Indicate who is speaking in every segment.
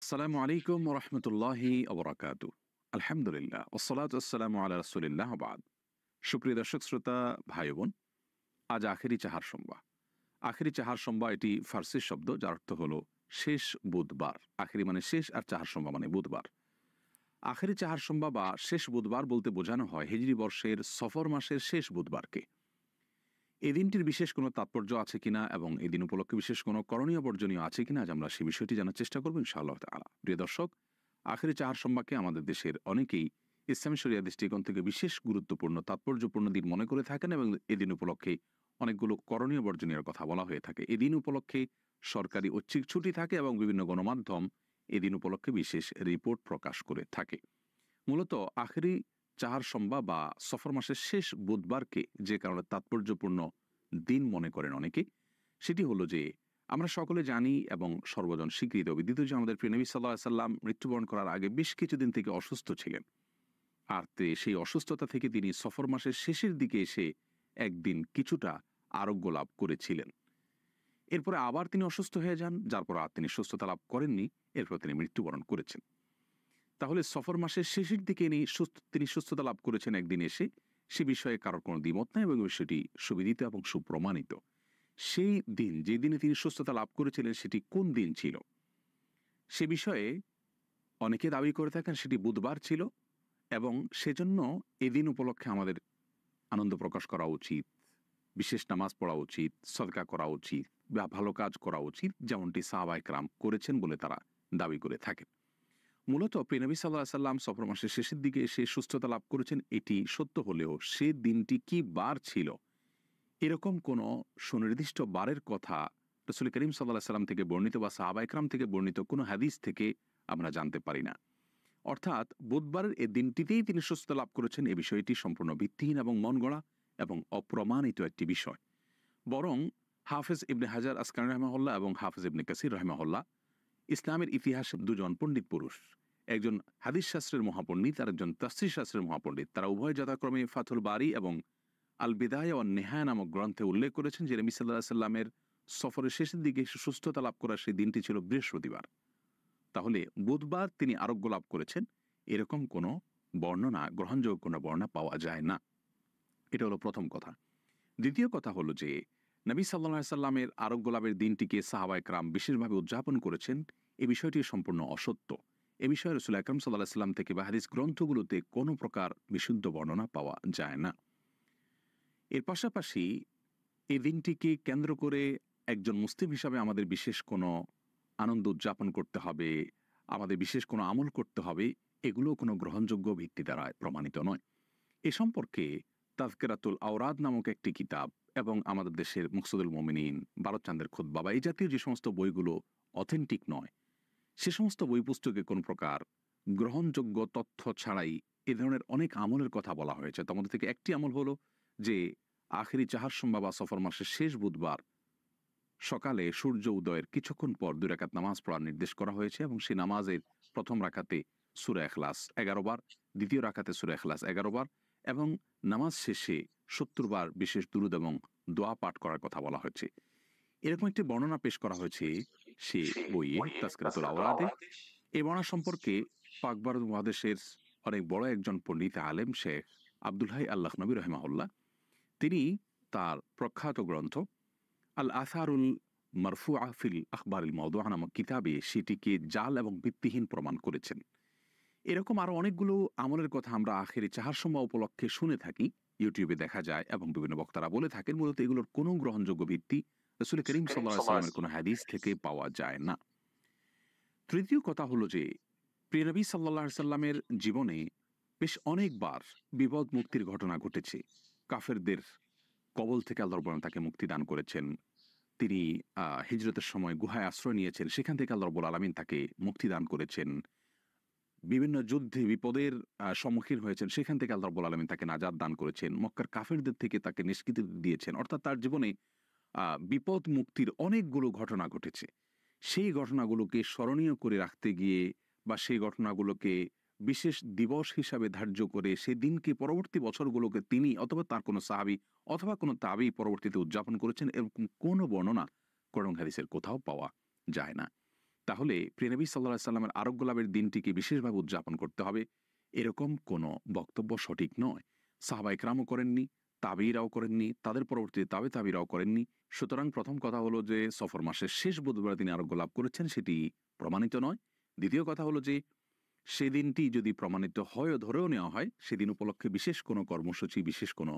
Speaker 1: আসসালামু আলাইকুম ওয়া রাহমাতুল্লাহি ওয়া বারাকাতুহু। আলহামদুলিল্লাহ ওয়াসসালাতু ওয়াসসালামু আলা রাসূলিল্লাহ ওয়া বা'দ। সুপ্রিয় দর্শক শ্রোতা ভাই ও বোন, আজ আখেরি চাহার সোমবার। আখেরি চাহার সোমবার এটি ফার্সি শব্দ যার অর্থ হলো শেষ বুধবার। আখেরি মানে শেষ আর চাহার সোমবার মানে বুধবার। আখেরি চাহার সোমবার বা শেষ বুধবার বলতে বোঝানো হয় হিজরি বর্ষের সফর মাসের শেষ বুধবারকে। এই দিনটির বিশেষ কোনো তাৎপর্য আছে কিনা এবং এই দিন উপলক্ষে বিশেষ কোনো করণীয় বর্জনীয় আছে কিনা আজ আমরা সেই বিষয়টি জানার চেষ্টা করব ইনশাআল্লাহ তাআলা। প্রিয় দর্শক, আখেরি চাহার সোমবারকে আমাদের দেশের অনেকেই ইসলামী শরিয়া দৃষ্টিকোণ থেকে বিশেষ গুরুত্বপূর্ণ তাৎপর্যপূর্ণ দিন মনে করে থাকেন এবং এই দিন উপলক্ষে অনেকগুলো করণীয় বর্জনীয় কথা বলা হয়ে থাকে। এই দিন উপলক্ষে সরকারি ঐচ্ছিক ছুটি থাকে এবং বিভিন্ন গণমাধ্যম এই দিন উপলক্ষে বিশেষ রিপোর্ট প্রকাশ করে থাকে। মূলত আখেরি চাহার সোমবার বা সফর মাসের শেষ বুধবারকে যে কারণে তাৎপর্যপূর্ণ দিন মনে করেন অনেকে, সেটি হলো যে আমরা সকলে জানি এবং সর্বজন স্বীকৃত বিদিত যে আমাদের প্রিয় নবী সাল্লাল্লাহু আলাইহি সাল্লাম মৃত্যুবরণ করার আগে বেশ কিছুদিন থেকে অসুস্থ ছিলেন। আর সেই অসুস্থতা থেকে তিনি সফর মাসের শেষের দিকে এসে একদিন কিছুটা আরোগ্য লাভ করেছিলেন। এরপরে আবার তিনি অসুস্থ হয়ে যান, যার পর আর তিনি সুস্থতা লাভ করেননি। এরপর তিনি মৃত্যুবরণ করেছেন। তাহলে সফর মাসের শেষের দিকে তিনি সুস্থতা লাভ করেছেন একদিন এসে, সে বিষয়ে কারোর কোনো দ্বিমত নাই এবং সেটি সুবিদিত এবং সুপ্রমাণিত। সেই দিন যে দিনে তিনি সুস্থতা লাভ করেছিলেন সেটি কোন দিন ছিল সে বিষয়ে অনেকে দাবি করে থাকেন সেটি বুধবার ছিল এবং সেজন্য এদিন উপলক্ষে আমাদের আনন্দ প্রকাশ করা উচিত, বিশেষ নামাজ পড়া উচিত, সদকা করা উচিত বা ভালো কাজ করা উচিত, যেমনটি সাহাবায়ে কেরাম করেছেন বলে তারা দাবি করে থাকেন। মূলত প্রিয় নবী সাল্লাল্লাহু আলাইহি সাল্লাম সফর মাসের শেষের দিকে এসে সুস্থতা লাভ করেছেন এটি সত্য হলেও সে দিনটি কি বার ছিল এরকম কোনো সুনির্দিষ্ট বারের কথা রাসূল করিম সাল্লাল্লাহু আলাইহি সাল্লাম থেকে বর্ণিত বা সাহাবায়ে কেরাম থেকে বর্ণিত কোনো হাদিস থেকে আমরা জানতে পারি না। অর্থাৎ বুধবারের এই দিনটিতেই তিনি সুস্থতা লাভ করেছেন এই বিষয়টি সম্পূর্ণ ভিত্তিহীন এবং মনগড়া এবং অপ্রমাণিত একটি বিষয়। বরং হাফেজ ইবনে হাজার আসকালানী রাহিমাহুল্লাহ এবং হাফেজ ইবনে কাসির রাহিমাহুল্লাহ ইসলামের ইতিহাসে দুজন পণ্ডিত পুরুষ, একজন হাদিস শাস্ত্রের মহাপণ্ডিত আর একজন তাফসীর শাস্ত্রের মহাপণ্ডিত, তারা উভয় যথাক্রমে ফাথুল বারী এবং আল বিদায়া ওয়ান নেহায়া নামক গ্রন্থে উল্লেখ করেছেন যে নবী সাল্লাল্লাহু আলাইহি সাল্লামের সফরের শেষের দিকে সুস্থতা লাভ করার সেই দিনটি ছিল বৃহস্পতিবার। তাহলে বুধবার তিনি আরোগ্য লাভ করেছেন এরকম কোনো বর্ণনা, গ্রহণযোগ্য কোনো বর্ণনা পাওয়া যায় না। এটা হলো প্রথম কথা। দ্বিতীয় কথা হলো যে নবী সাল্লাল্লাহু আলাইহি সাল্লামের আরোগ্য লাভের দিনটিকে সাহাবায়ে কেরাম বিশেষভাবে উদযাপন করেছেন, এই বিষয়টি সম্পূর্ণ অসত্য। এ বিষয়ে রাসূল আকরাম সাল্লাল্লাহু আলাইহি সাল্লাম থেকে বা হাদিস গ্রন্থগুলোতে কোনো প্রকার বিশুদ্ধ বর্ণনা পাওয়া যায় না। এর পাশাপাশি এই দিনটিকে কেন্দ্র করে একজন মুসলিম হিসাবে আমাদের বিশেষ কোনো আনন্দ উদযাপন করতে হবে, আমাদের বিশেষ কোনো আমল করতে হবে, এগুলো কোনো গ্রহণযোগ্য ভিত্তি দ্বারা প্রমাণিত নয়। এ সম্পর্কে তাযকিরাতুল আওরাদ নামক একটি কিতাব এবং আমাদের দেশের মুকসুদুল মুমিনিন, ভারতচাঁদের খুতবা বা এই জাতীয় যে সমস্ত বইগুলো অথেন্টিক নয়, সে সমস্ত বই পুস্তকে কোন প্রকার গ্রহণযোগ্য তথ্য ছাড়াই এ ধরনের অনেক আমলের কথা বলা হয়েছে। তার মধ্যে থেকে একটি আমল হলো যে আখেরি চাহার সোমবার বা সফর মাসের শেষ বুধবার সকালে সূর্য উদয়ের কিছুক্ষণ পর 2 রাকাত নামাজ পড়ার নির্দেশ করা হয়েছে এবং সেই নামাজের প্রথম রাকাতে সূরা ইখলাস 11 বার, দ্বিতীয় রাকাতে সূরা ইখলাস 11 বার এবং নামাজ শেষে 70 বার বিশেষ দুরূদ এবং দোয়া পাঠ করার কথা বলা হয়েছে। এরকম একটি বর্ণনা পেশ করা হয়েছে সে বইয়ে তাযকিরাতুল আওরাদে। এই বর্ণনা সম্পর্কে পাক ভারত মহাদেশের অনেক বড় একজন পণ্ডিত আলেম শেখ আব্দুল হাই আল লাখনবী রাহিমাহুল্লাহ, তিনি তার প্রখ্যাত গ্রন্থ আল আসারুল মারফুআ ফিল আখবারিল মাওদুআ নামক কিতাবে সেটিকে জাল এবং ভিত্তিহীন প্রমাণ করেছেন। এরকম আরো অনেকগুলো আমলের কথা আমরা আখেরি চাহার সোমবার উপলক্ষে শুনে থাকি, ইউটিউবে দেখা যায় এবং বিভিন্ন বক্তারা বলে থাকেন। মূলত এগুলোর কোনো গ্রহণযোগ্য ভিত্তি রাসূল করিম সাল্লাল্লাহু আলাইহি সাল্লামের কোনো হাদিস থেকে পাওয়া যায় না। তৃতীয় কথা হলো যে প্রিয় নবী সাল্লাল্লাহু আলাইহি সাল্লামের জীবনে বেশ অনেকবার বিপদ মুক্তির ঘটনা ঘটেছে। কাফেরদের কবল থেকে আল্লাহ রাব্বুল আলামিন তাকে মুক্তি দান করেছেন। তিনি হিজরতের সময় গুহায় আশ্রয় নিয়েছেন, সেখান থেকে আল্লাহ রাব্বুল আলামিন তাকে মুক্তি দান করেছেন। বিভিন্ন যুদ্ধে বিপদের সম্মুখীন হয়েছেন, সেখান থেকে আল্লাহ রাব্বুল আলামিন তাকে নাজাত দান করেছেন। মক্কার কাফেরদের থেকে তাকে নিষ্কৃতি দিয়েছেন। অর্থাৎ তার জীবনে বিপদ মুক্তির অনেকগুলো ঘটনা ঘটেছে। সেই ঘটনাগুলোকে স্মরণীয় করে রাখতে গিয়ে বা সেই ঘটনাগুলোকে বিশেষ দিবস হিসাবে ধার্য করে সেই দিনকে পরবর্তী বছরগুলোকে তিনি অথবা তার কোনো সাহাবী অথবা কোনো তাবী পরবর্তীতে উদযাপন করেছেন এরকম কোনো বর্ণনা কোরআন হাদিসের কোথাও পাওয়া যায় না। তাহলে প্রিয়নবী সাল্লাল্লাহু আলাইহি সাল্লামের আরোগ্য লাভের দিনটিকে বিশেষভাবে উদযাপন করতে হবে, এরকম কোনো বক্তব্য সঠিক নয়। সাহাবা ইকরামও করেননি, তাবেঈরাও করেননি, তাদের পরবর্তীতে তাবেঈরাও করেননি। সুতরাং প্রথম কথা হলো যে সফর মাসের শেষ বুধবারে তিনি আরোগ্য লাভ করেছেন সেটি প্রমাণিত নয়। দ্বিতীয় কথা হলো যে সেদিনটি যদি প্রমাণিত হয় ও ধরেও নেওয়া হয়, সেদিন উপলক্ষে বিশেষ কোনো কর্মসূচি, বিশেষ কোনো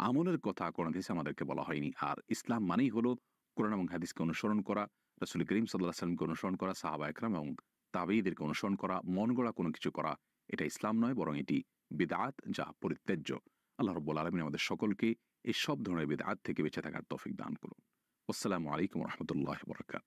Speaker 1: আমলের কথা কোরআন হাদিসে আমাদেরকে বলা হয়নি। আর ইসলাম মানেই হলো কোরআন এবং হাদিসকে অনুসরণ করা, রাসূল করিম সাল্লাল্লাহু আলাইহি ওয়াসাল্লামকে অনুসরণ করা, সাহাবা ইকরাম এবং তাবেঈদেরকে অনুসরণ করা, মন গড়া কোনো কিছু করা। এটা ইসলাম নয়, বরং এটি বিদআত, যা পরিত্যাজ্য। আল্লাহ রাব্বুল আলামিন আমাদের সকলকে এই সব ধরনের বিদআত থেকে বেঁচে থাকার তৌফিক দান করুন। আসসালামু আলাইকুম ওয়া রাহমাতুল্লাহি ওয়া বারাকাতুহু।